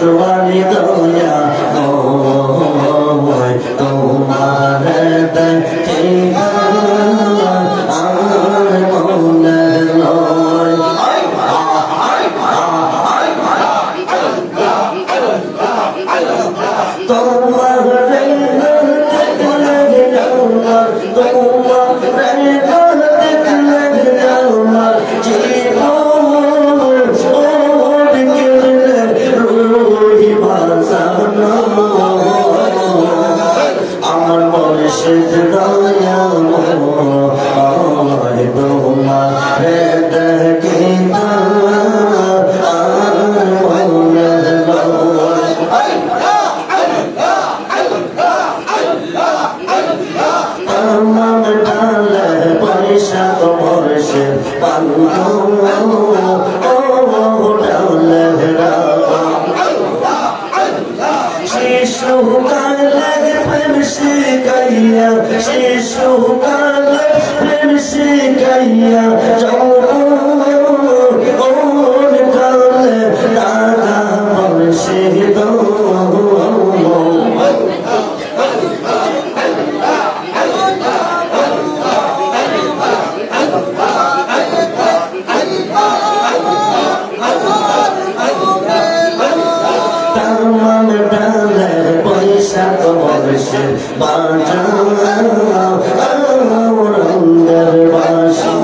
দুশ্মনী দয়া ওই তোমার দেখিবা আর মনে লয় তোমার আমার মুর্শিদ দয়া তোমার দেখিবা আর মনে লয় আমার ডালে পয়সা মুর্শিদ পান্না ও ডালে শিশু কালে প্রেম শিখাইয়া শিশু কালে প্রেম শিখাইয়া ওর কালে দাদা মুর্শিদ রঙ্গের বাসি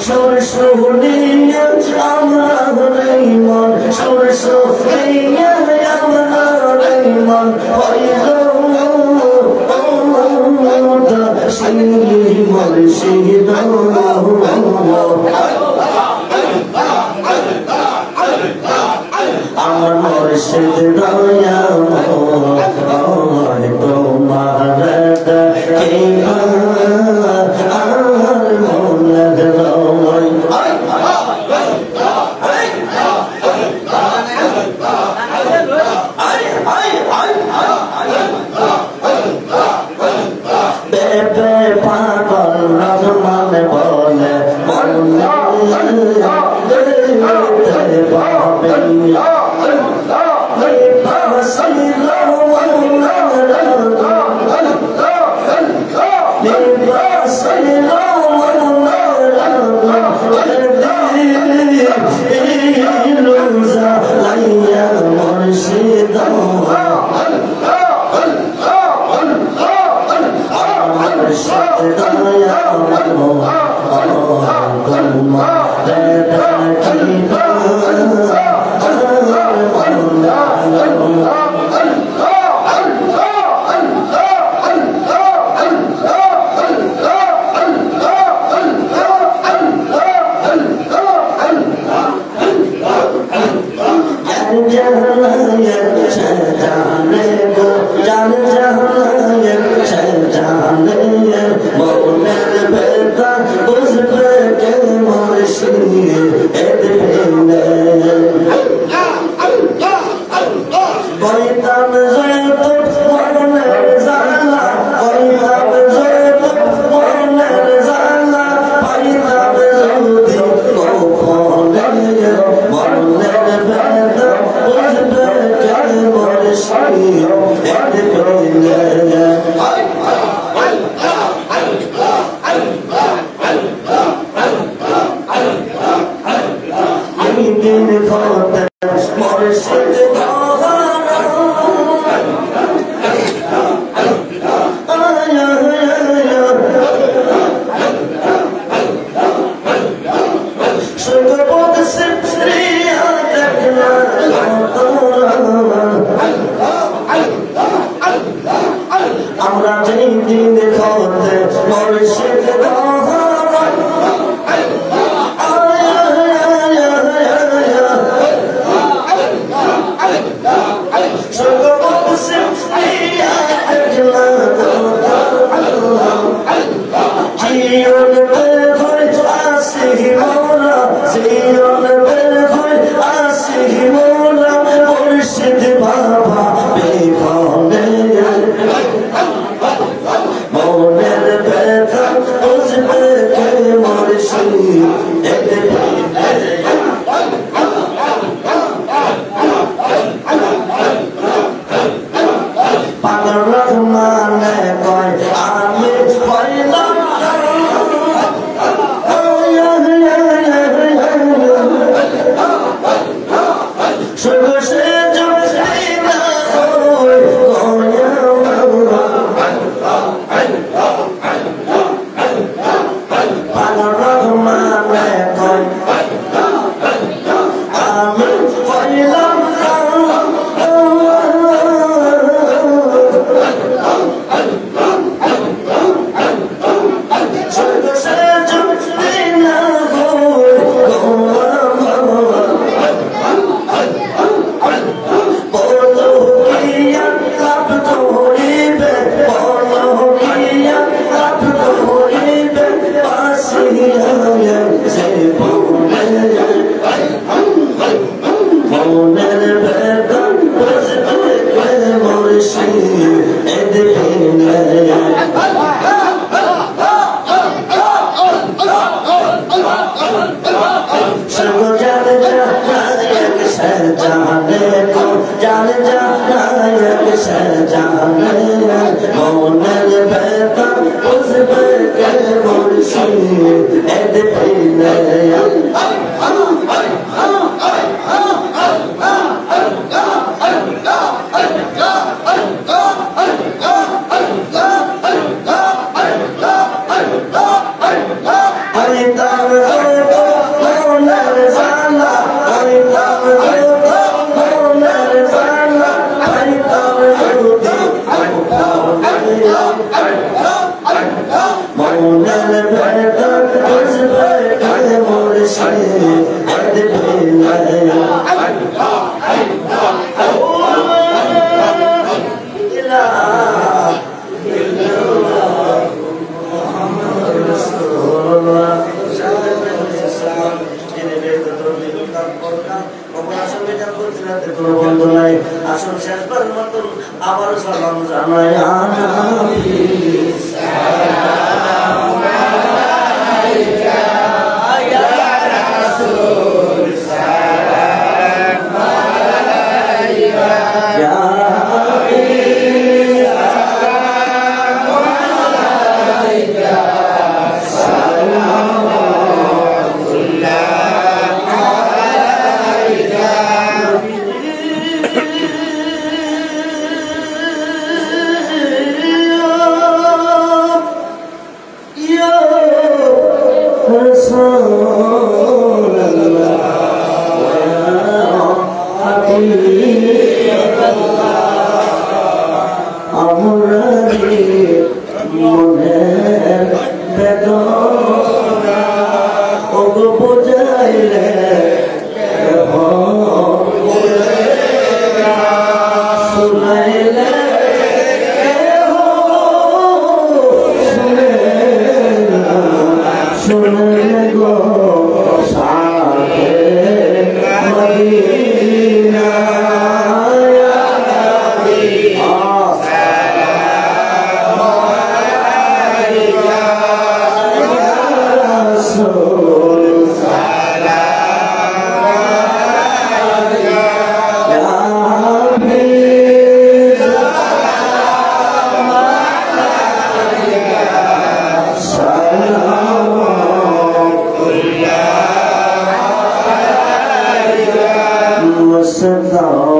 সরসরিয়া আমার মন সরসরিয়া আমার মন হইল সেই মুর্শিদ আমার মুর্শিদ দয়া তোমার দেখিবা আর মনে লয় বেবে পাগল রহমান বলে মনে जाने तो जान जानायक जाने मोनल बेता उस के मुर्शिद एद पीने আসল শেষবার মতন আবার সালাম জানাই Mustafa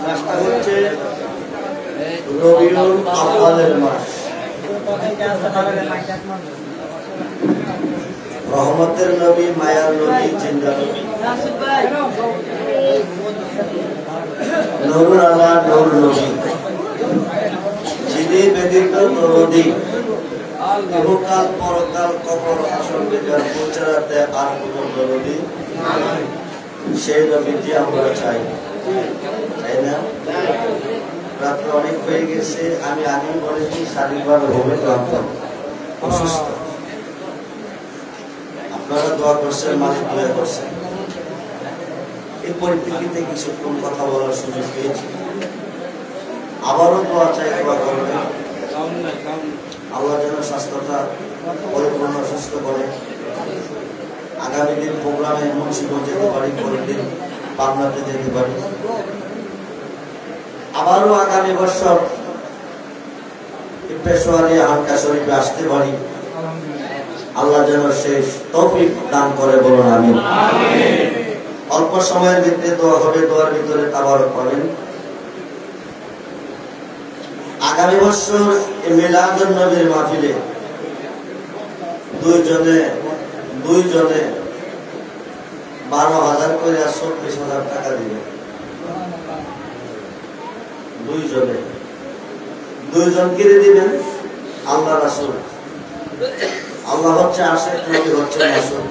মাসটা হচ্ছে রবিউল আউয়ালের মাস, রহমতের নবী, মায়ার নবী, জিন্দা নবী, নূর আলা নূর নবী, যিনি ব্যতীত নবী, ইহকাল পরকাল কবর আসল বিদার পৌঁছাতে আর কোন নবী সেই নবীটি আমরা চাই, তাই না? রাত্র অনেক হয়ে গেছে, আমি আগেই বলেছি শারীরিকভাবে হবে ক্লান্ত, অসুস্থ। আপনারা দোয়া করছেন, মালিক দোয়া করছেন। এই পরিপ্রেক্ষিতে কিছুক্ষণ কথা বলার সুযোগ পেয়েছি। আবারও দোয়া চাই, দোয়া করবেন আল্লাহ যেন স্বাস্থ্যটা পরিপূর্ণ সুস্থ করে। আগামী দিন প্রোগ্রামে মুন্সিগঞ্জ যেতে পারি, পরের দিন পাবনাতে যেতে পারি। আবারও আগামী বছর পেশোয়ারি হালকা শরীফে আসতে পারি। আল্লাহ যেন শেষ তৌফিক দান করে, বলুন আমিন। অল্প সময়ের ভিতরে দোয়া হবে, দোয়ার ভিতরে তাবারক পাবেন। আগামী বছর মিলাদুন নবীর মাহফিলে দুইজনে 12,000 করে 40,000 টাকা দিবে। দুইজন কিনে দিবেন আল্লাহ রাসূল। আল্লাহ হচ্ছে আশিক, নবী হচ্ছে রাসূল।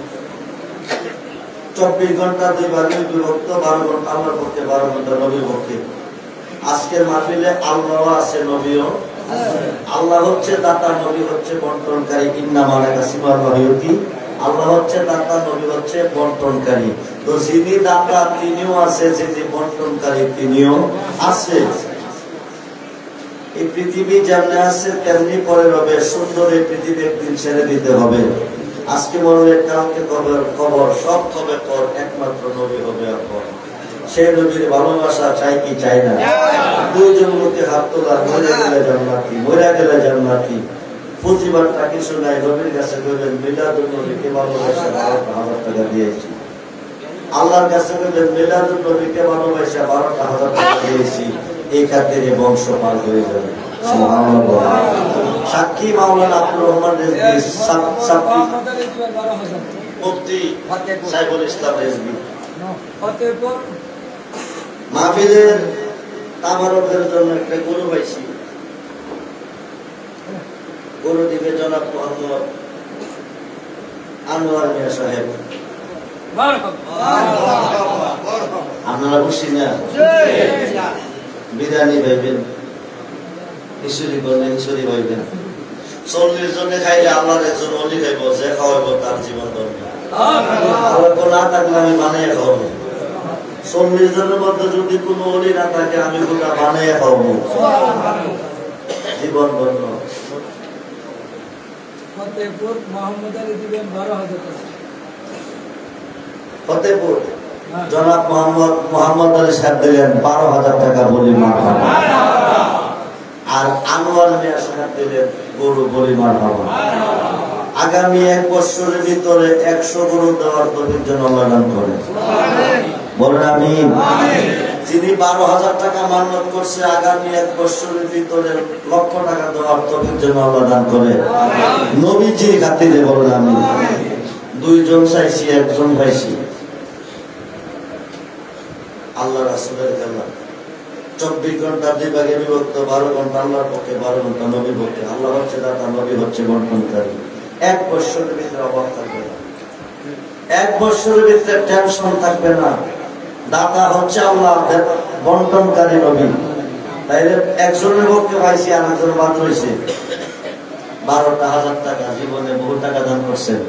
24 ঘন্টা 2 ভাগে বিভক্ত, 12 ঘন্টা আমার পক্ষে, 12 ঘন্টা নবীর পক্ষে। আজকের মাহফিলে আল্লাহ আছে, নবীও আল্লাহ হচ্ছে দাতা, নবী হচ্ছে বন্টনকারী। ইন্নামা লাকাসিমাল্লাহি, আল্লাহ হচ্ছে দাতা, নবী হচ্ছে বন্টনকারী। তো যিনি দাতা তিনিও আছে, যিনি বন্টনকারী তিনিও আছে। এই পৃথিবী যেমনি আছে তেমনি পরে হবে। সুন্দর এই পৃথিবী একদিন ছেড়ে দিতে হবে। আজকে মরলে কালকে কবর, সব হবে পর, একমাত্র নবী হবে আপর। সেই নবীর ভালোবাসা চাই কি চাই না? দুইজন লোকে হাত তোলা, মরে গেলে জান্নাতি, মরে গেলে জান্নাতি। পুঁজিবারটা কিছু নাই, নবীর কাছে বলবেন মিলাদুন নবীকে ভালোবাসা 12,000 টাকা দিয়েছি। আল্লাহর কাছে বলবেন মিলাদুন নবীকে ভালোবাসা 12,000 টাকা দিয়েছি। এই খাতের বংশ পার হয়ে যাবে। সুবহানাল্লাহ। সাক্ষী মাওলানা আব্দুর রহমান রেজভী, সাক্ষী মুফতি সাইফুল ইসলাম রেজভী। মাহফিলের তাবারকের জন্য একটা গরু পাইছি। গরু দিবে জনাব মোহাম্মদ আনোয়ার মিয়া সাহেব। আপনারা খুশি না? বিরিয়ানি ভাইবেন, খিচুড়ি করলে খিচুড়ি ভাইবেন। 40 জনে খাইলে আল্লাহর একজন অলি খাইব, যে খাওয়াইব তার জীবন ধরবে। আল্লাহ না থাকলে আমি বানিয়ে খাওয়াবো। 40 জনের মধ্যে যদি কোনো অলি না থাকে, আমি গোটা বানিয়ে খাওয়াবো, জীবন ধন্য। ফতেপুর জনাব মোহাম্মদ আলী সাহেব দিলেন 12,000 টাকা বলি মারহাবা। আর আনোয়ার মিয়া সাহেব দিলেন গরু বলি মারহাবা। আগামী 1 বছরের ভিতরে 100 গরু দেওয়ার তৌফিক যেন আল্লাহ দান করে, বলেন আমিন। যিনি 12,000 টাকা মান্নত করছে, আগামী 1 বছরের ভিতরে 1,00,000 টাকা দেওয়ার তৌফিক যেন আল্লাহ দান করে, নবীজির খাতিরে, বলেন আমিন। 2 জন চাইছি, 1 জন পাইছি। আল্লাহ রাসূলের কালাম 24 ঘন্টা 2 ভাগে বিভক্ত, 12 ঘন্টা আল্লাহর পক্ষে, 12 ঘন্টা নবীর পক্ষে। আল্লাহ হচ্ছে দাতা, নবী হচ্ছে বন্টনকারী। 1 বছরের ভিতরে অভাব থাকবে না, 1 বছরের ভিতরে টেনশন থাকবে না। দাতা হচ্ছে আল্লাহ, বন্টনকারী নবী। তাইলে একজনের পক্ষে পাইছি, আরেকজন বাদ রয়েছে। 12,000 টাকা জীবনে বহু টাকা দান করছেন।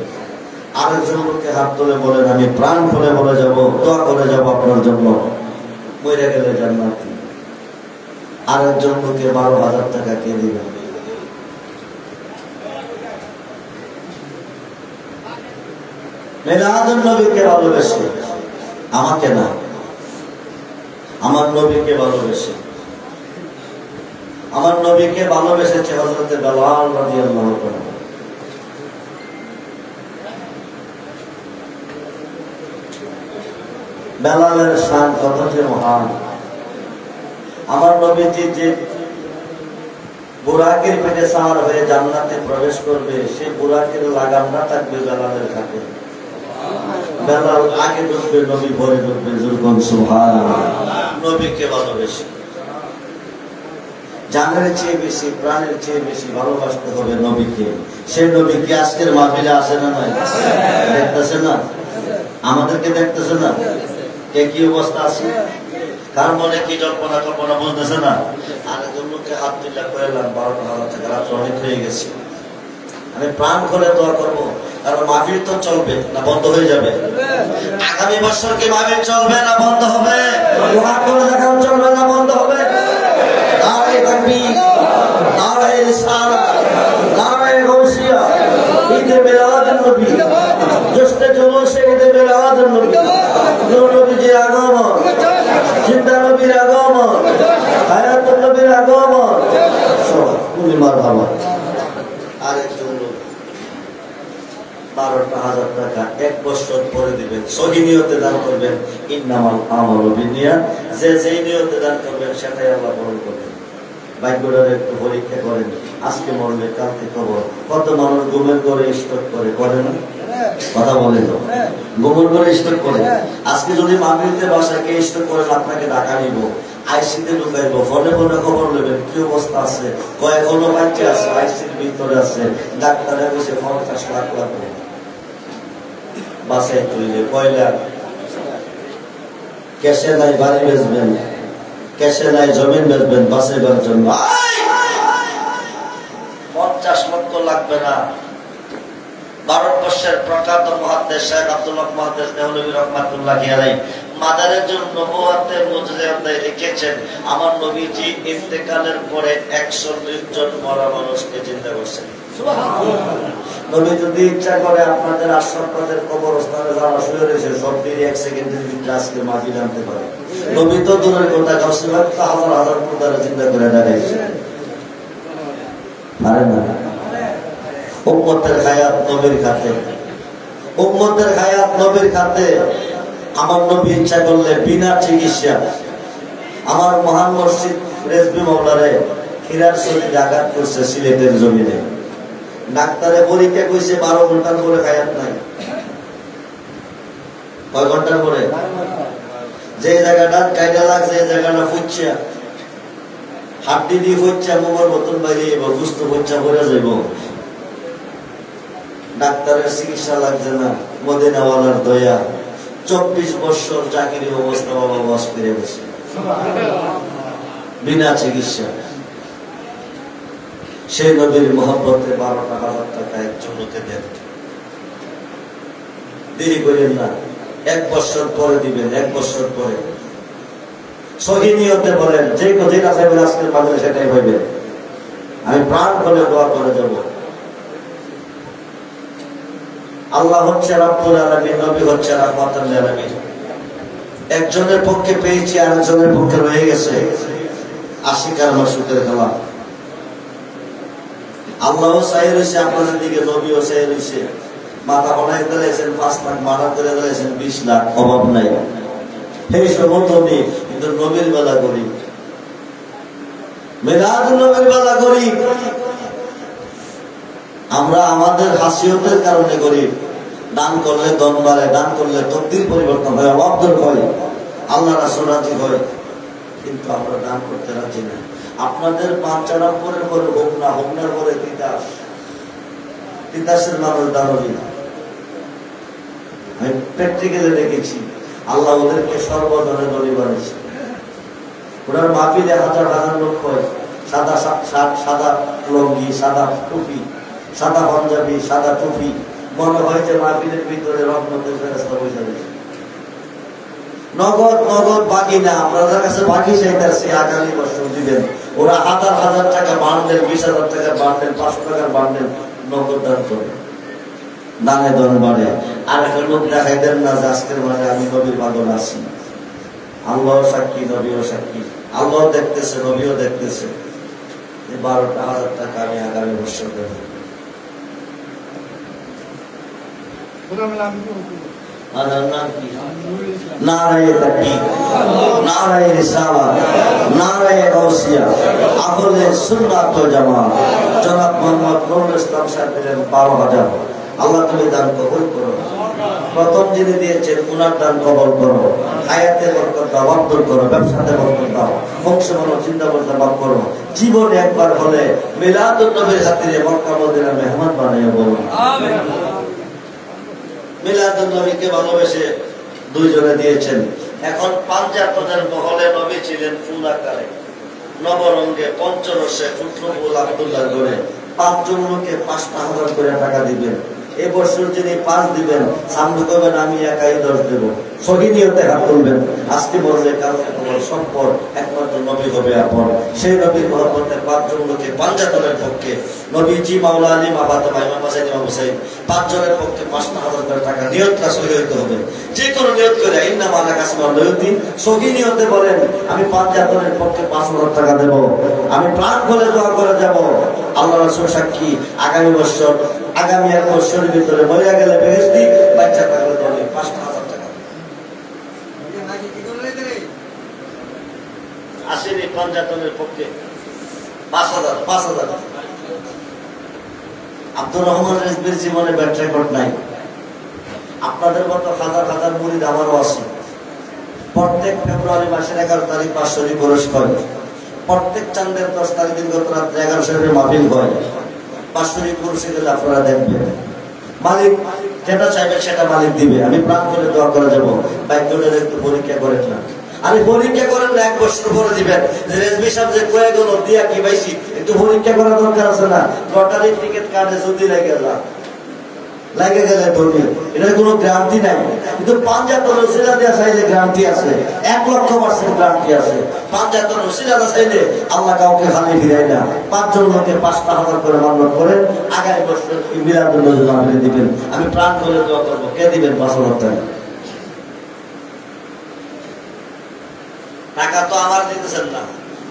আরেকজন লোককে হাত তুলে বলেন আমি প্রাণ খুলে বলে যাব, দোয়া করে যাব আপনার জন্য, মরে গেলে জান্নাতি। আরেকজন লোকে 12,000 টাকা কে দিবেন? মিলাদুন নবীকে ভালোবেসে, আমাকে না, আমার নবীকে ভালোবেসে। আমার নবীকে ভালোবেসেছে হযরত বেলাল রাদিয়াল্লাহু আনহু। বেলালের শান কত যে মহান। আমার নবীজি যে বুরাকের পেটে সাওয়ার হয়ে জান্নাতে প্রবেশ করবে, সেই বুরাকের লাগাম না থাকবে বেলালের ঘাটে। বেলাল আগে ঢুকবে, নবী পরে ঢুকবে। যুরগন সুবহানাল্লাহ। নবীকে ভালোবেসে, জানের চেয়ে বেশি, প্রাণের চেয়ে বেশি ভালোবাসতে হবে নবীকে। সেই নবী কি আজকের মাহফিলে আসে না? নাই? দেখতেছে না? আমাদেরকে দেখতেছে না? কে কি অবস্থা আছে? কার মনে কি জল্পনা কল্পনা বুঝতেছে না? আরেকজন লোককে হাত তুলে করলাম 12টা থেকে রাত অনেক হয়ে গেছে। আমি প্রাণ করে দোয়া করবো, কারণ মাহফিল তো চলবে না বন্ধ হয়ে যাবে? আগামী বছর কি মাহফিল চলবে না বন্ধ হবে? দোয়া করে দেখাও চলবে না বন্ধ হবে? নারে তাকবীর, নারে রিসালাত, নারে গাউসিয়া, ঈদে মিলাদুন নবী, জশ্নে জুলুসে ঈদে মিলাদুন নবী, নূর নবীজির আগমন, জিন্দা নবীর আগমন, হায়াতুন নবীর আগমন। তুমি মারহাবা। আরেকজন লোক 12,000 টাকা 1 বছর পরে দিবেন, সহি নিয়তে দান করবেন। ইন্নামাল আমালু বিনিয়াত, যে যেই নিয়তে দান করবেন সেটাই আল্লাহ পূরণ করবেন। ভাগ্যটার একটু পরীক্ষা করেন। আজকে মরলে কালকে খবর। কত মানুষ ঘুমের করে স্টক করে না? কথা বলেন, ঘুমের করে স্টক করে। আজকে যদি মাহফিলতে বাসায় কে স্টক করেন, আপনাকে ঢাকা নিব, আইসিতে ঢুকাইব, ফোনে ফোনে খবর নেবেন কি অবস্থা আছে, কয়েকজনও বাচ্চা আছে, আইসির ভিতরে আছে, ডাক্তারে বসে 50 লাখ লাগবে বাসায় তুললে, কয়লা ক্যাশে নাই বাড়ি বেচবেন, ক্যাশে নাই জমিন বেচবেন বাঁচাইবার জন্য। 50 লক্ষ লাগবে না। ভারতবর্ষের প্রখ্যাত মুহাদ্দিস শেখ আব্দুল হক মুহাদ্দিস দেওলভী রাহমাতুল্লাহি আলাইহি মাদারেজুন নবুওয়াতের মুজজাদায় লিখেছেন, আমার নবীজি ইন্তেকালের পরে 140 জন মরা মানুষকে জিন্দা করছেন। সুবহানাল্লাহ। নবী যদি ইচ্ছা করে আপনাদের আশরাফদের কবরস্থানে যারা শুয়ে রয়েছে সব দিয়ে 1 সেকেন্ডের ভিতরে আজকে মাহফিল আনতে পারে। নবী তো দূরের কথা, গাউসুল হক হাজার হাজার মুদারে জিন্দা করে দেখাইছে। পারে না? উম্মতের হায়াত নবীর হাতে, উম্মতের হায়াত নবীর হাতে। আমার নবী ইচ্ছা করলে বিনা চিকিৎসা আমার মহান মসজিদ রেজবি মাওলারে হীরার শরীরে আঘাত করছে সিলেটের জমিনে। ডাক্তারে পরীক্ষা কইছে 12 ঘন্টার পরে হায়াত নাই। কয় ঘন্টার পরে? যে জায়গাটা কাইটা লাগছে, এই জায়গাটা ফুচ্ছা, হাড্ডি দিয়ে ফুচ্ছা, মোমর মতন বাইরে যাইব, গুস্ত ফুচ্ছা ভরে যাইব। ডাক্তারের চিকিৎসা লাগছে না, মদিনাওয়ালার দয়া। 24 বছর চাকরি অবস্থা বাবা বাস করে গেছে বিনা চিকিৎসা। সেই নবীর মহব্বতে 12,000 টাকা একজন লোকে দেন। দেরি করেন না, 1 বছর পরে দিবেন, 1 বছর পরে। সহি নিয়তে বলেন, যে যেটা চাইবেন আজকের মাঝে সেটাই হইবে। আমি প্রাণ খুলে দোয়া করে যাব। আল্লাহ হচ্ছে রাব্বুল আলামিন, নবী হচ্ছে রাহমাতুল লিল আলামিন। একজনের পক্ষে পেয়েছি, আরেকজনের পক্ষে রয়ে গেছে। আশিকার মাসুকের খেলা। আল্লাহও চাই রয়েছে আপনাদের দিকে, নবীও চাই রয়েছে। মাথা বানাই দিয়েছেন 5 লাখ, মারা করে দিয়েছেন 20 লাখ, অভাব নাই। এই সমস্ত নবী, কিন্তু নবীর বেলা গরিব। মিলাদুন নবীর বেলা গরিব। আমরা আমাদের হাসিয়তের কারণে গরিব। দান করলে দন বাড়ে, দান করলে তকদির পরিবর্তন হয়, অভাব দূর হয়, আল্লাহ রাসূল রাজি হয়, কিন্তু আমরা দান করতে রাজি না। আপনাদের 5 চারা পরে পরে হোমনার পরে তিতাসের মানুষ দানবী না। আমি প্র্যাকটিক্যালি দেখেছি, আল্লাহ ওদেরকে সর্বজনে ধনী বানিয়েছে। ওনার মাহফিলে হাজার হাজার লোক হয়, সাদা লঙ্গি, সাদা টুপি, সাদা পাঞ্জাবি, সাদা টুপি। মনে হয় যে মাহফিলের ভিতরে রহমতের ফেরেশতা বসে রয়েছে। নগদ নগদ বাকি না, আপনাদের কাছে বাকি চাইতেছে, আগামী বছর দিবেন। ওরা হাজার হাজার টাকা বান্ডেল, 20,000 টাকার বান্ডেল, 500 টাকার বান্ডেল নগদ দান করে। দানে দন বাড়ে। আর একটা লোক দেখাই দেন না যে আজকের মানে আমি নবীর পাগল আছি। আল্লাহ সাক্ষী, নবীও সাক্ষী, আল্লাহ দেখতেছে, নবীও দেখতেছে। 12,000 টাকা আমি আগামী বছর দেব। নারায়ে তাকবীর, নারায়ে রিসালাত, নারায়ে গাউসিয়া, আহলে সুন্নাত ওয়াল জামাত। জনাব মোহাম্মদ নুরুল ইসলাম সাহেব দিলেন 12,000। আল্লাহ তুমি দান কবুল করো। প্রথম যিনি দিয়েছেন উনার দান কবুল করো। হায়াতে বরকত দাও, আব্দুল করো, ব্যবসাতে বরকত দাও, বংশে বলো, চিন্তা করতে মাফ করো। জীবনে একবার হলে মিলাদুন নবীর খাতিরে মক্কা মদিনার মেহমান বানিয়ে বলো আমিন। মিলাদুন নবীকে ভালোবেসে দুইজনে দিয়েছেন। এখন পাঞ্জাতনের মহলে নবী ছিলেন ফুল আকারে, নবরঙ্গে, পঞ্চরসে, ফুটরুল আব্দুল্লাহ করে 5 জন লোকে 5,000 করে টাকা দিবেন। এবছর যিনি 5 দিবেন, সামনে করবেন আমি একাই 10 দেব। সহি নিয়তে হাত তুলবেন। আজকে বললে কালকে তোমার সম্পদ একমাত্র নবী হবে আপন। সেই নবীর মহব্বতের 5 জন লোকে পাঞ্জাতনের পক্ষে নবীজি, মাওলা আলী, মা ফাতেমা, ইমাম হাসান, ইমাম হুসাইন 5 জনের পক্ষে 5,000 করে টাকা নিয়তটা সহি হইতে হবে। যে কোনো নিয়ত করে ইন্নামা আনা কাসমাল নিয়তি সহি নিয়তে বলেন আমি পাঞ্জাতনের পক্ষে 5,000 টাকা দেব। আমি প্রাণ খুলে দোয়া করে যাব। আল্লাহ রাসূল সাক্ষী, আগামী বছর, আগামী 1 বছরের ভিতরে মরিয়া গেলে বেহেশতি, বাচ্চা থাকলে দলে 5,000 টাকা আসেনি। পাঞ্জাতনের পক্ষে 5,000। আব্দুর রহমান রেজবির জীবনে ব্যাট রেকর্ড নাই। আপনাদের মতো হাজার হাজার মুরিদ আমারও আছে। প্রত্যেক ফেব্রুয়ারি মাসের 11 তারিখ বাৎসরিক পুরস্কার হয়। প্রত্যেক চাঁদের 10 তারিখ দিন গত রাত্রে 11 শরীরে মাহফিল হয়। বাৎসরিক পুরস্কার গেলে আপনারা দেখবেন। মালিক যেটা চাইবে সেটা মালিক দিবে। আমি প্রাণ করে দোয়া করে যাবো। বাইকগুলোর একটু পরীক্ষা করেন না। আরে পরীক্ষা করেন না, 1 বছর পরে দিবেন। রেজবি সাহেব যে কয়ে গেল দিয়া কি পাইছি, একটু পরীক্ষা করা দরকার আছে না? লটারির টিকিট কাটে যদি লাগে গেলে ধরবে, এটার কোনো গ্যারান্টি নাই। কিন্তু পাঞ্জাতনের ওসিলা দেওয়া চাইলে গ্যারান্টি আছে, 1,00,000% গ্যারান্টি আছে। পাঞ্জাতনের ওসিলা চাইলে আল্লাহ কাউকে খালি ফিরাই না। 5 জন লোকে 5,000 করে মান্যত করেন। আগামী বছর মিলাদুন নবী মাহফিলে দিবেন। আমি প্রাণ করে দোয়া করবো। কে দিবেন 5,000 টাকা? টাকা তো আমার দিতেছেন না,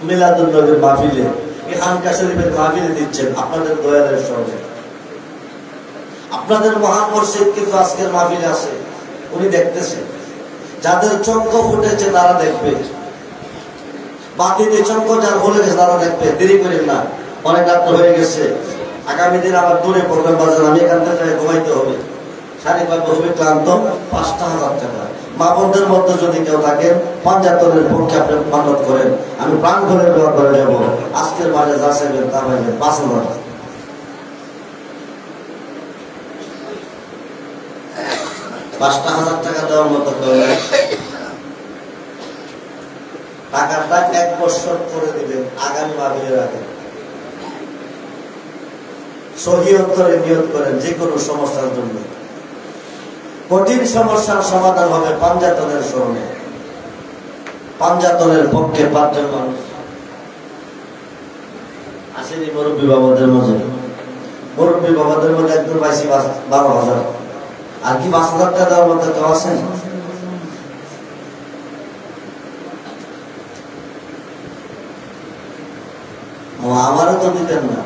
মিলাদুন নবীর মাহফিলে, এই খানকা শরীফের মাহফিলে দিচ্ছেন আপনাদের দয়ালের সঙ্গে। আপনাদের মহান মুর্শিদ কিন্তু আজকের মাহফিলে আছে, উনি দেখতেছেন। যাদের চক্ষু ফুটেছে তারা দেখবে, বাতিতে চক্ষু যার হলে গেছে তারা দেখবে। দেরি করেন না, অনেক রাত হয়ে গেছে। আগামী দিন আবার দূরে প্রোগ্রাম বাজার, আমি এখান থেকে ঘুমাইতে হবে। শারীরিকভাবে হবে ক্লান্ত। 5,000 টাকা। মা বোনদের মধ্যে যদি কেউ থাকেন পাঞ্জাতনের পক্ষে আপনি মান্যত করেন, আমি প্রাণ করে দোয়া করে যাব। আজকের মাঝে যা চাইবেন তা পাইবেন। 5,000। 5,000 টাকা দেওয়ার মতো করে টাকাটা 1 বছর করে দিবেন। আগামী মাহফিলের আগে সহি অন্তরে নিয়ত করেন যে কোনো সমস্যার জন্য। কঠিন সমস্যার সমাধান হবে পাঞ্জাতনের স্মরণে। পাঞ্জাতনের পক্ষে 5 জন মানুষ আসেনি মুরব্বী বাবাদের মধ্যে। মুরব্বী বাবাদের মধ্যে একজন পাইছি 12,000। আর কি 5,000 টাকা দেওয়ার মতো কেউ আছেন? আমারও তো দিতেন না।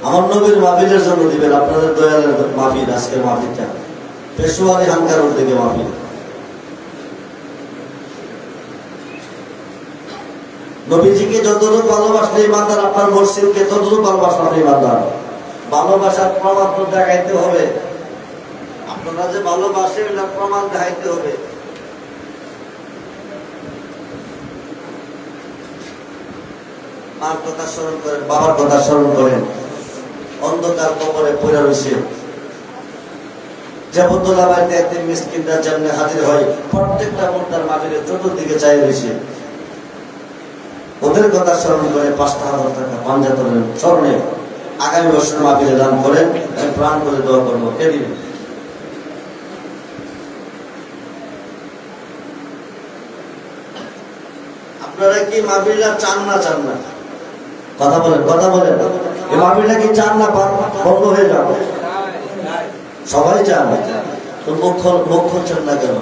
আমার নবীর মাহফিলের জন্য দিবেন। আপনাদের দয়ালের মাহফিল, আজকের মাহফিলটা পেশোয়ারি হাঙ্গার দিকে মাহফিল। নবীজিকে যতটুকু ভালোবাসলে ইমানদার, আপনার মুর্শিদকে ততটুকু ভালোবাসলে ইমানদার। ভালোবাসার প্রমাণ তো দেখাইতে হবে। আপনারা যে ভালোবাসেন এটার প্রমাণ দেখাইতে হবে। মার কথা স্মরণ করেন, বাবার কথা স্মরণ করেন। অন্ধকার কবরে পড়ে রয়েছে। জাবতুল্লাহ বাড়িতে একদিন মিসকিনরা যেমনি হাজির হয়, প্রত্যেকটা মুর্দার মাহফিলের চতুর্দিকে চাই রয়েছে। ওদের কথা স্মরণ করে 5,000 টাকা পাঞ্জাতনের স্মরণে আগামী বছর মাহফিলে দান করেন। আমি প্রাণ করে দোয়া করবো। কে দিবেন? আপনারা কি মাহফিলটা চান না চান না? কথা বলেন, কথা বলেন। এই মাহফিলটা কি চান না বন্ধ হয়ে যাবে? সবাই চান, তো মুখ খুলছেন না কেন?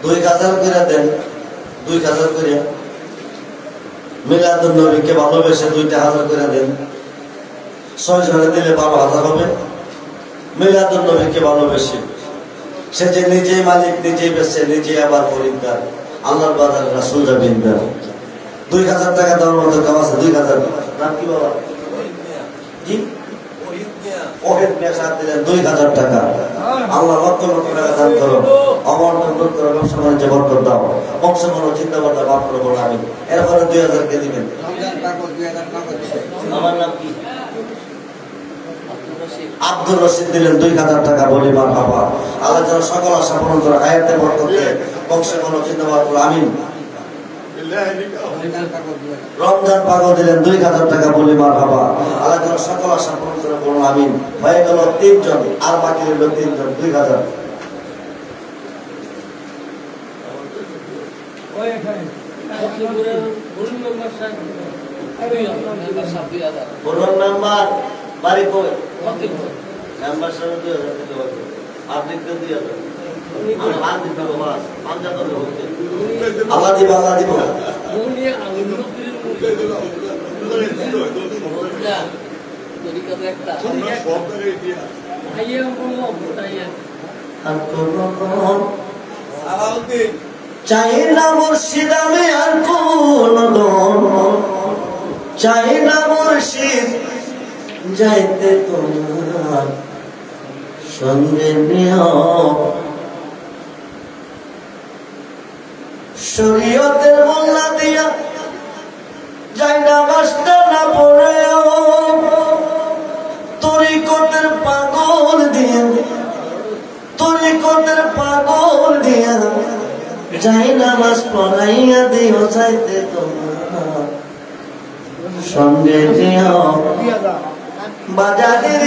দুই হাজার করে দেন, 2000 করে। মিলাদুন নবীকে ভালোবেসে 2000 করে দেন, 6 জনে দিলে 12,000 হবে। মিলাদুন নবীকে ভালোবেসে, সে যে নিজেই মালিক, নিজেই বেছে, নিজেই আবার খরিদ্দার, আল্লাহর বাজারে রাসূল জাবিনদার। 2000 টাকা দেওয়ার মতো কাজ আছে। 2000 নাম কি বাবা? জি, ওহেদ মিয়া সাহেব দিলেন 2000 টাকা। আল্লাহ লক্ষ লক্ষ টাকা দান করো, অবর্তন দূর করো, ব্যবসা বাণিজ্য বরকত দাও, বংশ মনো চিন্তা ভাবনা মাফ করো বলো আমি। এরপরে 2000 কে দিবেন। আমার নাম কি? আব্দুর রশিদ দিলেন 2000 টাকা, বলি মারহাবা। আল্লাহ যেন সকল আশা পূরণ করে, হায়াতে বরকত দিয়ে, বংশ মনো চিন্তা ভাবনা করো আমিন। রমজান পাগল দিলেন 2000 টাকা, বলি মারহাবা। আল্লাহ যেন সকল আশা পূরণ করে বলুন আমিন। হয়ে গেল 3 জন, আর বাকি রইল 3 জন। 2000 বলুন নাম্বার বাড়ি কই নাম্বার সব 2000 দিতে হবে। আপনি তো 2000 আমি হাত দিতে হবে, বাস পাঁচটা করে হচ্ছে। আল্লাহ দিব, আল্লাহ দিব। চাই না মুর্শিদ আমি আর কোন দন, চাই না মুর্শিদ যাইতে তোমার সঙ্গে নিও। শরীয়তের মোল্লা দিয়া যাই না মাস্টা না পড়েও, তরিকতের পাগল দিয়া, তরিকতের পাগল দিয়া যাই না মাস পড়াইয়া দিও, চাইতে তোমার সঙ্গে নিও। বাজারের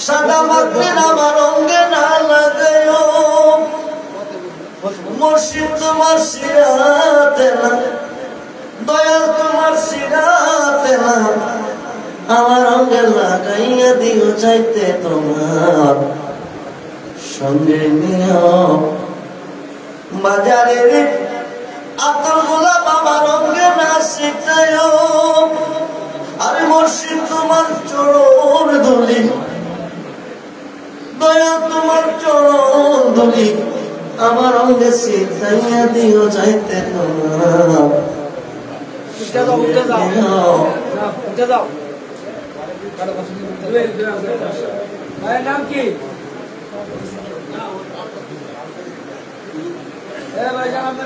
সাদা মাত্রে আমার অঙ্গে না লাগাইও, মুর্শিদ তোমার সিরাতে না, দয়াল তোমার সিরাতে না, আমার অঙ্গে লাগাইয়া দিও, চাইতে তোমার সঙ্গে নিও। বাজারের আতর গোলাপ আমার অঙ্গে না শিখাইও, আরে মুর্শিদ তোমার চরণ ধুলি, দয়া তোমার চরণ ধুলি, আমার অঙ্গে শিখাইয়া দিও, চাইতে তোমার নাম কি?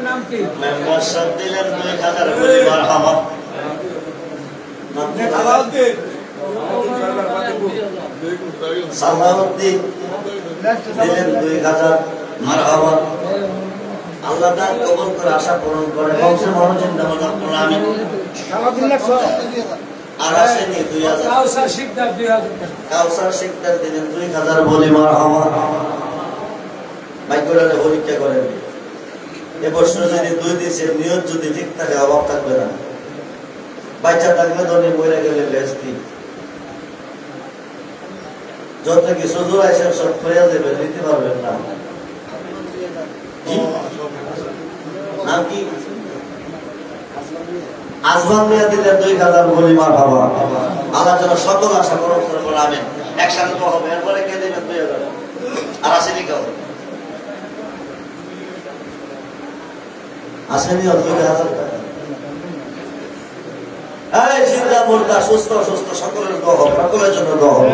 নাম কি? মেম্বার সাহেব দিলেন 2000, বলি মারহাবা। সালাউদ্দিন দিলেন 2000, মারহাবা। আল্লাহ তার কবুল করে, আশা পূরণ করে, বংশ মনোচিন্তা ভাবনা করো আমিন। আর আসেনি 2000। কাউসার শিকদার 2000 টাকা। কাউসার শিকদার দিলেন 2000, বলি মারহাবা। ভাগ্যটাকে পরীক্ষা করেন, এবছর যদি 2 দিনের নিয়ত যদি ঠিক থাকে, অভাব থাকবে না। বাচ্চা থাকলে ধনী, মরে গেলে বেস্তি, যত কিছু জোড়াইছেন সব ফেরা দেবে, নিতে পারবেন না। নাম কি? আজমান মিয়া দিলেন 2000, বলি মারহাবা। আল্লাহ যেন সকল আশা পূরণ করে বলে আমিন। একসাথে তো হবে। এরপরে কে দেবেন 2000? আর আসেনি কেউ? আসেনি 2000 টাকা। এই জিন্দা মুর্দা, সুস্থ সুস্থ সকলের দোয়া হবে, সকলের জন্য দোয়া হবে।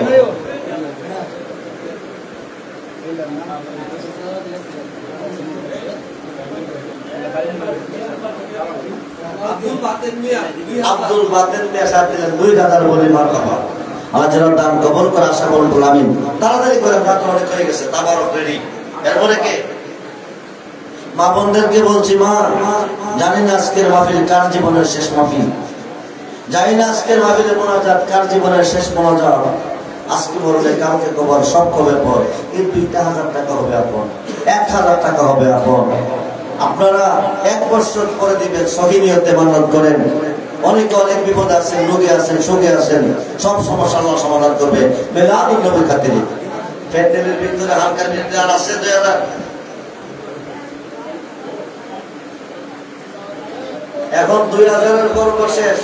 আব্দুল বাতেন মিয়া সাহেব দিলেন 2000, বলি মারহাবা। আল্লাহ যেন দান কবুল করে, আশা করুন বলে আমিন। তাড়াতাড়ি করে, রাত অনেক হয়ে গেছে, তাবারক রেডি। এরপরে কে? মা বোনদেরকে বলছি, মা জানি না আজকের মাহফিল কার জীবনের শেষ মাহফিল, জানি না আজকের মাহফিলে মোনাজাত কার জীবনের শেষ মোনাজাত। আজকে বললে কালকে কবর, সব কবে পর। এই 2000 টাকা হবে আপন, 1000 টাকা হবে আপন। আপনারা 1 বছর পরে দিবেন, সহি নিয়তে মান্নত করেন। অনেকে অনেক বিপদে আছেন, রোগে আছেন, শোকে আছেন, সব সমস্যা আল্লাহ সমাধান করবে মিলাদুন নবীর খাতিরে। প্যান্ডেলের ভিতরে হালকা নির্দেশ আছে 2000। এখন 2000-এর গল্প শেষ।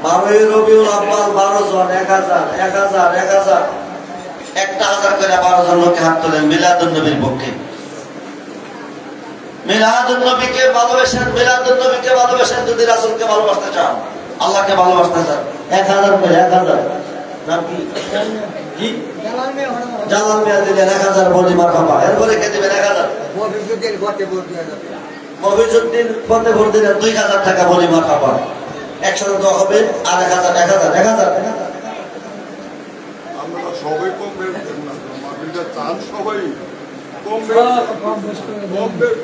12ই রবিউল আউয়াল 12 জন, 1000 1000 1000 1000 করে 12 জন লোকে হাত তোলেন মিলাদুন নবীর পক্ষে। মিলাদুন নবীকে ভালোবাসেন, মিলাদুন নবীকে ভালোবাসেন। যদি রাসূলকে ভালোবাসতে চান, আল্লাহকে ভালোবাসতে চান, 1000 করে 1000। নাম কি? কি? জালাল মিয়া দিলেন 1000 বলি মারহাবা। এরপরে কে দিবেন 1000? মফিজউদ্দিন পথে ভোট দিলেন 2000 টাকা বলি মারহাবা। 100 দেওয়া হবে আর 1000 1000 1000। আমরা সবাই কম বের দেন না, মাহফিলটা চান সবাই কম বের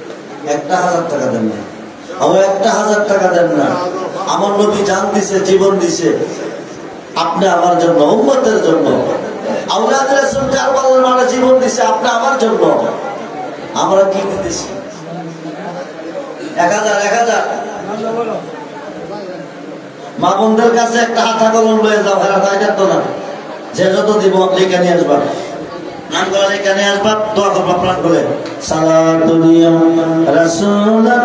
1000 টাকা দেন না, আমার 1000 টাকা দেন না। আমার নবী জান দিছে, জীবন দিছে আপনি আমার জন্য, উম্মতের জন্য। আওলাদ রাসূল কারবালার মাঠে জীবন দিছে আপনি আমার জন্য। আমরা কি দিতেছি? 1000 1000। মা বোনদের কাছে একটা হাতা কলম লয়ে যাও, এরা তাইটা তো না, যে যত দিব লিখে নিয়ে আসবা, নাম করে লিখে নিয়ে আসবা, দোয়া করবা প্রাণ করে। সালাতুন ইয়া রাসূলুল্লাহ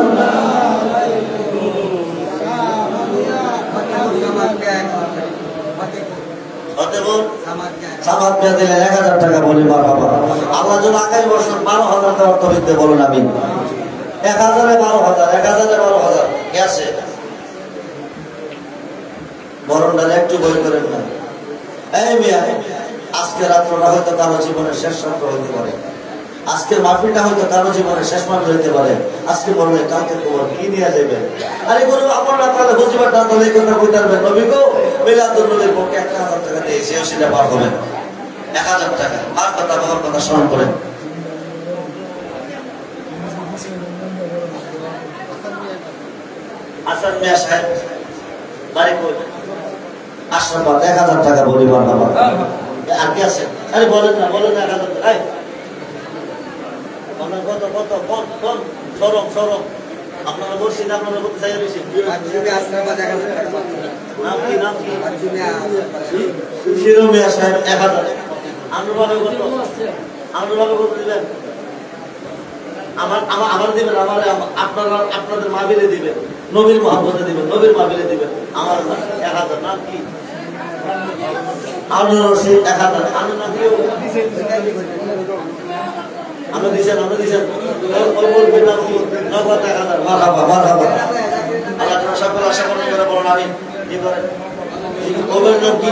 সামাদ পেয়ে দিলেন 1000 টাকা বলি মারহাবা। আল্লাহ যেন আগামী বছর 12,000 দেওয়ার তৌফিক দেয়, বলুন আমিন। 1000-এ 12,000 1000-এ 12,000 গেছে। বরণটা একটু বই করেন না। এই মিয়া, আজকে রাত্রটা হয়তো কারো জীবনের শেষ রাত্র হইতে পারে, আজকের মাহফিলটা হয়তো কারো জীবনের শেষ মাহফিল হইতে পারে। আজকে বললে কালকে তোমার কি নিয়ে যাবে? আরে কোনো আপনারা আপনাদের বুঝিবার না তাহলে এই কথা বলতে পারবেন। নবী গো, মিলাদুন নবীর পক্ষে 1000 টাকা দিয়েছে, সেটা পার হবেন 1000 টাকা। আর কথা বাবার কথা স্মরণ করেন। হাসান মিয়া সাহেব বাড়ি কই? আশরাফাবাদ 1000 টাকা বলি মারহাবা। আর কি আছে? আরে বলেন না, বলেন না 1000 টাকা। কত কত কোন কোন সরম সরম আপনারা বলছেন, আপনারা বলতে চাই বেশি। নাম কি? নাম কি? শিরোমিয়া সাহেব 1000। আমরা ভাবে কত? আমরা ভাবে কত দিবেন? আমার দিবেন, আমার আপনারা আপনাদের মাহফিলে দিবেন, নবীর মহব্বতে দিবেন, নবীর মাহফিলে দিবেন। আমার 1000। নাম কি? আনোয়ার রশিদ 1000। আনোয়ার নাম কি? আমরা দিছেন, আমরা দিছেন। নগদ 1000। মারহাবা মারহাবা। আল্লাহ তাআলা সকল আশা পূরণ করে, বলুন আমিন। কি করেন? ওদের নাম কি?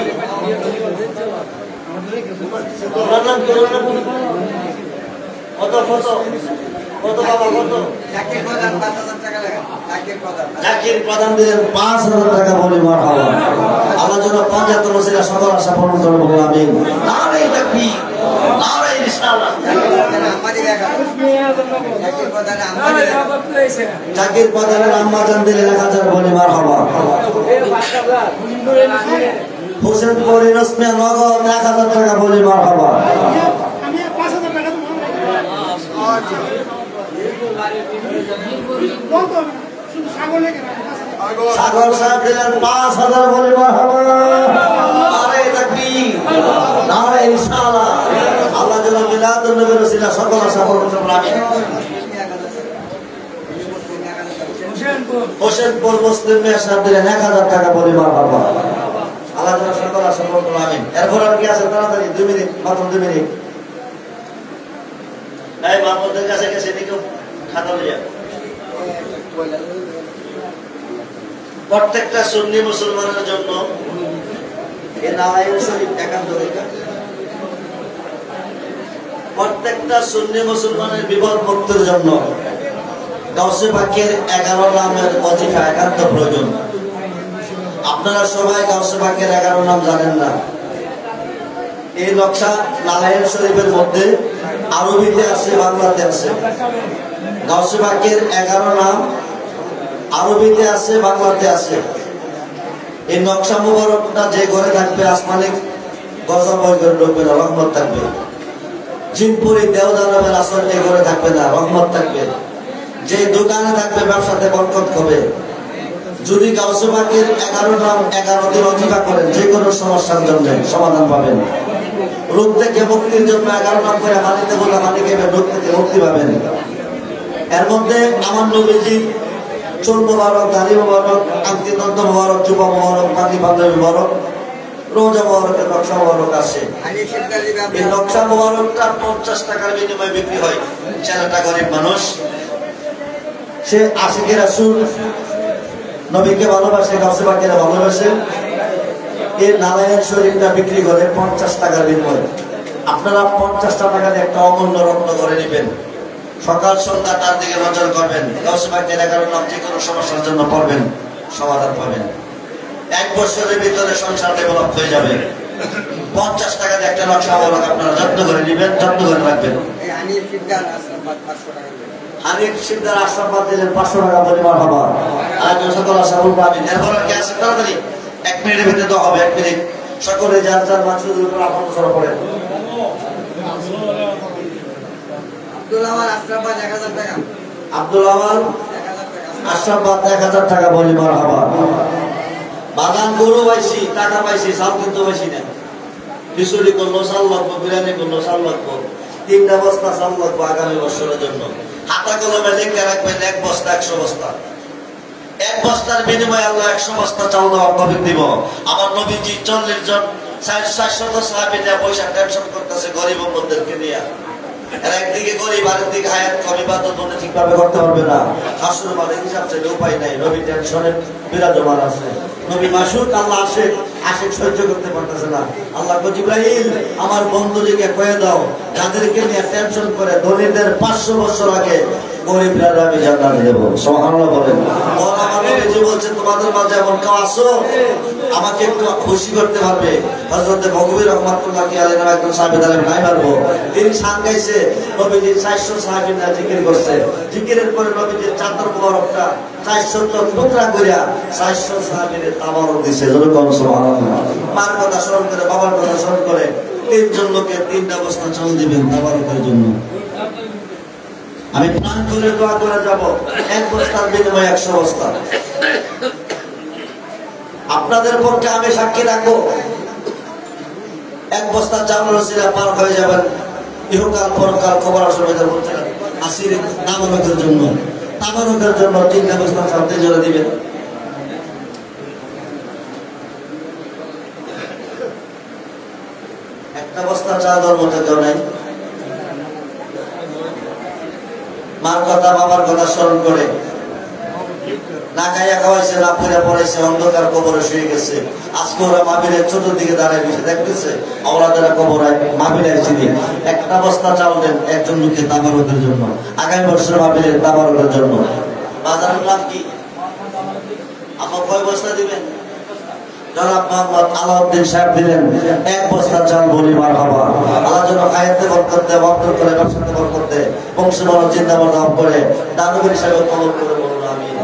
ওনার নাম কি? ওনার নাম কি? কত কত কত বাবা কত? জাকির প্রধান দিলেন 5000 টাকা বলি মারহাবা। আল্লাহ যেন 75 ওসিলা সকল আশা পূরণ করে, বলুন আমিন। নারে তাকবীর, নারে রিসালাত। জাকির প্রধানের আম্মা জান দিলেন 1000 বলি মারহাবা। হোসেন পরি রসমিয়া নগদ 1000 টাকা বলি মারহাবা। সাগর সাহেব দিলেন 5000 বলি মারহাবা। নারে তাকবীর, নারে রিসালাত। আল্লাহ যেন মিলাদুন নবীর ওসিলা সকল আশা পূরণ করে, আমিন। হোসেনপুর মুসলিম মিয়া সাহেব দিলেন 1000 টাকা বলি মারহাবা। আল্লাহ যেন সকল আশা পূরণ করে, আমিন। এরপর আর কি আছে? তাড়াতাড়ি 2 মিনিট, মাত্র 2 মিনিট। এই মাহমুদের কাছে গেছে দেখো খাতা লইয়া। প্রত্যেকটা সুন্নি মুসলমানের জন্য এই নারায়ণ শরীফ একান্ত রেখা। প্রত্যেকটা সুন্নি মুসলমানের বিপদ মুক্তির জন্য গাউসে পাকের 11 নামের ওজিফা একান্ত প্রয়োজন। আপনারা সবাই গাউসে পাকের 11 নাম জানেন না। এই নকশা নারায়ণ শরীফের মধ্যে আরবিতে আছে, বাংলাতে আছে। গাউসে পাকের 11 নাম আরবিতে আছে, বাংলাতে আছে। এই নকশা মুবারকটা যে ঘরে থাকবে আসমানিক গজব ওই ঘরে ঢুকবে না, রহমত থাকবে। জিনপুরি দেওদানবের আসর এই ঘরে থাকবে না, রহমত থাকবে। যে দোকানে থাকবে ব্যবসাতে বরকত হবে। যদি গাউসে পাকের 11 নাম 11 দিন অজিফা করেন যে কোনো সমস্যার জন্য সমাধান পাবেন। রোগ থেকে মুক্তির জন্য 11 নাম করে পানিতে বলে পানি খেয়ে রোগ থেকে মুক্তি পাবেন। এর মধ্যে আমার নবীজির চুল মোবারক, দাড়ি মোবারক, আংটি তন্ত মোবারক, জুবা মোবারক, পানি পাঞ্জাবি মোবারক, রোজা মোবারকের নকশা মোবারক আছে। এই নকশা মোবারকটা 50 টাকার বিনিময়ে বিক্রি হয়। ছেলেটা গরিব মানুষ, সে আশিকে রাসূল, নবীকে ভালোবাসে, গাউসে পাকের ভালোবাসে, এই নারায়ণ শরীফটা বিক্রি করে 50 টাকার বিনিময়ে। আপনারা 50 টাকা দিয়ে একটা অমূল্য রত্ন করে নেবেন। সকাল সন্ধ্যা তার দিকে নজর করবেন। গাউসে পাকের 11 নাম যে কোনো সমস্যার জন্য পড়বেন, সমাধান পাবেন। 1 বছরের ভিতরে সংসার ডেভেলপ হয়ে যাবে। 50 টাকা দিয়ে একটা নকশা মোবারক আপনারা যত্ন করে নেবেন, যত্ন করে রাখবেন। হানিফ সিকদার আশরাফ দিলেন 500 টাকা পরিমাণ হবা। আর সকল আশাবুল পাবেন। এরপর কি আছে তাড়াতাড়ি 1 মিনিটের ভিতরে তো হবে। 1 মিনিট সকলে যার যার মাসুদের উপর আপন সরা পড়েন। আব্দুল আওয়াল আশরাফ 1000 টাকা। আব্দুল আওয়াল আশরাফ 1000 টাকা পরিমাণ হবা। বাদাম গরু পাইছি, টাকা পাইছি, চাল কিন্তু পাইছি না। খিচুড়ি করলো চাল লাগবো, বিরিয়ানি করলো চাল লাগবো, 3টা বস্তা চাল লাগবো আগামী বছরের জন্য। হাতা কলমে লিখে রাখবেন 1 বস্তা 100 বস্তা। 1 বস্তার বিনিময়ে আল্লাহ 100 বস্তা চাল দেওয়ার তৌফিক দিব। আমার নবীজি 40 জন 400 সাহাবী নিয়ে পয়সা টেনশন করতেছে গরিব উম্মতদেরকে নিয়ে। এর একদিকে গরিব, আরেকদিকে হায়াত কম, ইবাদত মনে ঠিকভাবে করতে পারবে না। হাসুর মাঝে হিসাব চাইলে উপায় নাই। নবী টেনশনে বিরাজমান আছে। নবী মাসুক, আল্লাহ আশিক, আশিক সহ্য করতে পারতেছে না। আল্লাহ কয় জিবরাইল আমার বন্ধুদেরকে কয়ে দাও যাদেরকে নিয়ে টেনশন করে ধনীদের 500 বছর আগে গরিবরা আমি জান্নাত দেব। সুবহানাল্লাহ বলেন। ওরা আমার নবীজি বলছেন তোমাদের মাঝে এমন কেউ আছো আমাকে একটু খুশি করতে পারবে? হযরত বগবী রহমাতুল্লাহ আলাইহি নামে একজন সাহাবী আলেম নাই পারবো। তিনি শান গাইছে, নবীজি 400 সাহাবী না জিকির করছে। জিকিরের পরে নবীজির চাদর মোবারকটা 400 টুকরা করিয়া 400 সাহাবীর তাবারক দিয়েছে। যেরকম সুবহানাল্লাহ। মার কথা স্মরণ করে, বাবার কথা স্মরণ করে 3 জন লোকে 3টা বস্তা চাল দিবেন তাবারকের জন্য। আমি প্ল্যান করে দোয়া করে যাব 1 বস্তার বিনিময়ে 100 বস্তা। আপনাদের পক্ষে আমি সাক্ষী রাখবো 1 বস্তা চাল রসিলা পার হয়ে যাবেন ইহকাল পরকাল খবর আসবে বলছেন আসির তাবারকের জন্য। তাবারকের জন্য 3টা বস্তা চাল জোরে দিবেন। একটা বস্তা চাল দেওয়ার মতো কেউ নাই। মার কথা বাবার কথা স্মরণ করে না খাইয়া খাওয়াইছে, না ফিরে পড়াইছে, অন্ধকার কবরে শুয়ে গেছে। আজকে ওরা মাহফিলের চতুর্দিকে দাঁড়ায় বসে দেখতেছে ওরা কবর মাহফিলের চিনি। একটা বস্তা চাল দেন একজন লোকের তাবারকের জন্য, আগামী বছর মাহফিলের তাবারকের জন্য। বাজারের নাম কি? আমার কয় বস্তা দিবেন? জনাব মোহাম্মদ আলাউদ্দিন সাহেব দিলেন 1 বস্তা চাল। বলি মারহাবা। আল্লাহ যেন খায়াতে বরকত দেয়, বরকত করে, ব্যবসাতে বরকত দেয়, বংশবল জিন্দাবাদ দান করে, দানবীর সাহেব কবুল করে বলুন আমিন।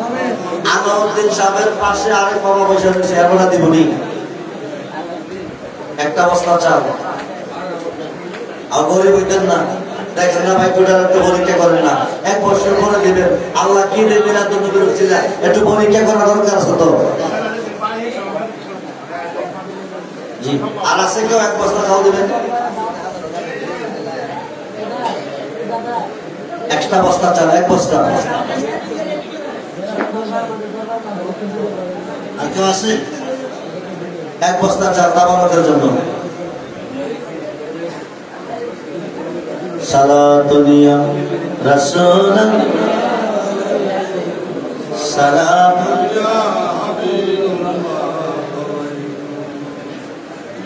আলাউদ্দিন সাহেবের পাশে আরেক বাবা বসে রয়েছে, এমনা দিবনি 1টা বস্তা চাল। আর গরিব হইতেন না, দেখেন না ভাই কোটার একটু পরীক্ষা করেন না। 1 বছর পরে দিবেন। আল্লাহ কি দেবে না তুমি বেরোচ্ছিলে একটু পরীক্ষা করা দরকার আছে তো। আর আছে কেউ 1 বস্তা চাল দিবেন? 1টা বস্তা চাল, 1 বস্তা। আর কেউ আছে? 1 বস্তা চাল তাবারকের জন্য। সালাতুনিয়া রাসূলুল্লাহ সালাম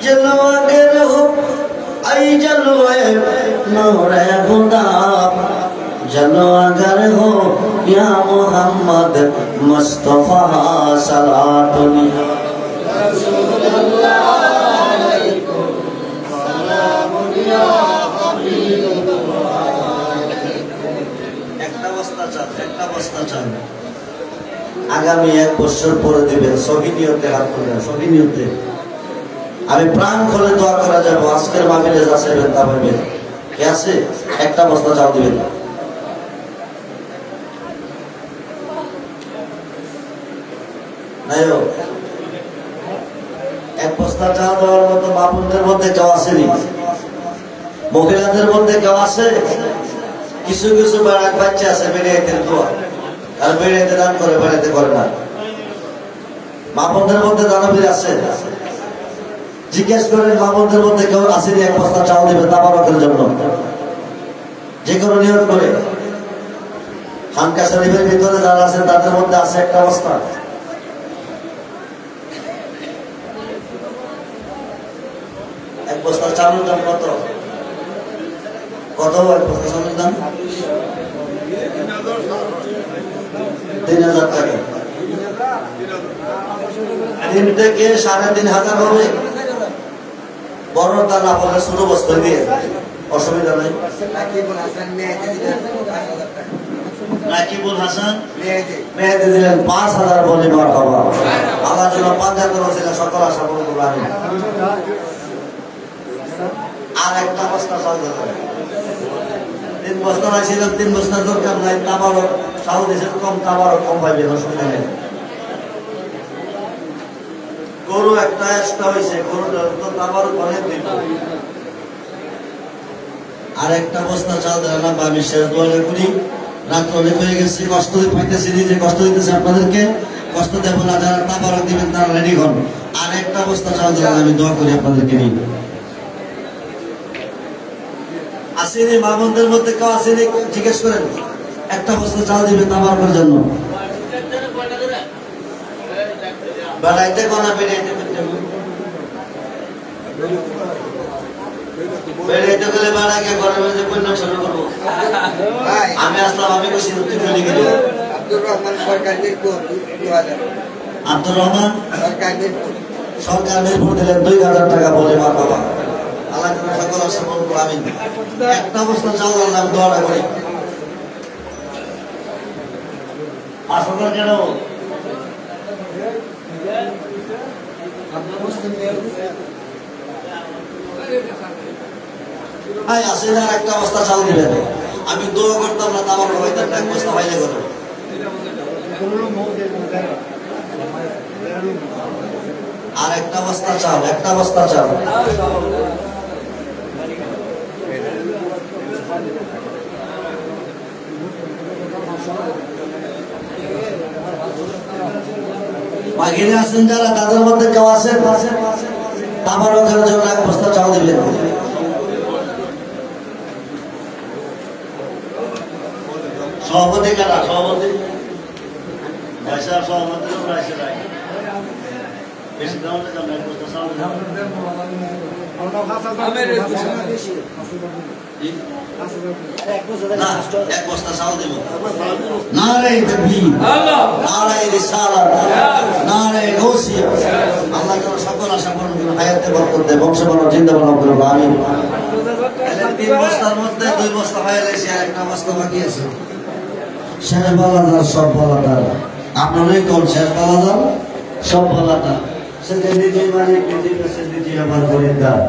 जलवागर हो आई जलवे नूरे खुदा जलवागर हो या मोहम्मद मुस्तफा सलातुनिया रसूलुल्लाह अलैकुम सलामुनिया हबीबुल्लाह। একটা বস্তা চাল আগামী 1 বছর পরে দিবেন। সহি নিয়তে হাত তুলবেন, সহি নিয়তে। আমি প্রাণ খুলে দোয়া করা যাবো আজকের মাহফিলে যা চাইবেন তা পাইবেন। কে আছে? 1টা বস্তা চাল দিবেন। নাইও এক বস্তা চাল দেওয়ার মতো বাপুদের মধ্যে কেউ আসেনি, মহিলাদের মধ্যে কেউ আসে? কিছু কিছু বাড়াক বাচ্চা আছে বেড়াইতে দোয়া আর বেড়াইতে দান করে, বেড়াইতে করে না। বাপুদের মধ্যে দানবীর আছে? জিজ্ঞেস করেন বাপুদের মধ্যে কেউ আসেনি এক বস্তা চাল দিবে তাবারকের জন্য? যে কোনো নিয়ত করে খানকা শরীফের ভিতরে যারা আছেন তাদের মধ্যে আছে একটা অবস্থা। এক বস্তা চালের দাম কত? কত এক বস্তা চালের দাম? 3000 টাকা। 3 থেকে 3500 হবে। বড় তা না বলে ছোট বস্তা দিয়ে অসুবিধা নাই। রাকিবুল হাসান মেহেদি দিলেন 5000 টাকা। রাকিবুল হাসান মেহেদি মেহেদি দিলেন 5000 বলে মারহাবা। আমার জন্য 5000 ছিলেন, সকল আশা পূরণ করবো আমি। আর একটা বস্তা চাল দেবেন। 3 বস্তা ছিলাম, 3 বস্তা দরকার নাই। তাবারও চাল দিয়েছেন কম, তাবারও কম পাইবে, অসুবিধা নেই। গরু একটা এক্সট্রা হয়েছে, গরু তো তাবারও অনেক দিব। আর একটা বস্তা চাল দেয় না, আমি শেষ দোয়ালে করি। রাত্র অনেক হয়ে গেছে, কষ্ট পাইতেছি, নিজে কষ্ট দিতেছি আপনাদেরকে, কষ্ট দেব না। যারা তাবারক দিবেন তারা রেডি হন। আর একটা বস্তা চাল দেন, আমি দোয়া করি আপনাদেরকে নিয়ে। আসেনি মামুনদের মধ্যে কেউ আসেনি? জিজ্ঞেস করেন একটা বস্তা চাল দিবে তাবারকের জন্য। বেড়াইতে কোনা বেড়াইতে বেড়াইতে গেলে বেড়াকে ঘরের মধ্যে কন্যা শুরু করবো। ভাই আমি আসলাম, আমি বসি তুলে গেল। আব্দুর রহমান সরকার মিরপুর 2000 আব্দুর রহমান সরকার মিরপুর সরকার নির্ভর দিলেন 2000 টাকা বলে মা বাবা। আল্লাহ যেন সকল আশা পূরণ করুন, আমিন। একটা বস্তা চাল আল্লাহ আমি দোয়াটা করি। আসলে কেন ভাই আসেন আর একটা বস্তা চাল দিবেন? আমি দোয়া করতাম না, আমার হয়তো এক বস্তা পাইলে করো। আর একটা বস্তা চাল, একটা বস্তা চাল। বাকিরা আছেন যারা, তাদের মধ্যে কেউ আছেন তাবারকের জন্য এক বস্তা চাল দিবেন? সভাপতি কারা? সভাপতি পয়সা সভাপতি বেশি দাম এক বস্তা চাল না, এক বস্তা চাল দিব। নারে তাকবীর, নারে রিসালাত, নারে গাউসিয়া। আল্লাহ যেন সকল আশা পূরণ করুন, হায়াতে বরকত দেয়, বংশ বাড়ানো, জিন্দা বাড়ানো করুন, আমিন। 3 বস্তার মধ্যে 2 বস্তা হয়ে গেছে, আর একটা বস্তা বাকি আছে। শেষ বালাদার সব বালাদার, আপনারই কোন শেষ বালাদার সব বালাদার। সে নিজে মালিক, নিজে আমার খরিদ্দার।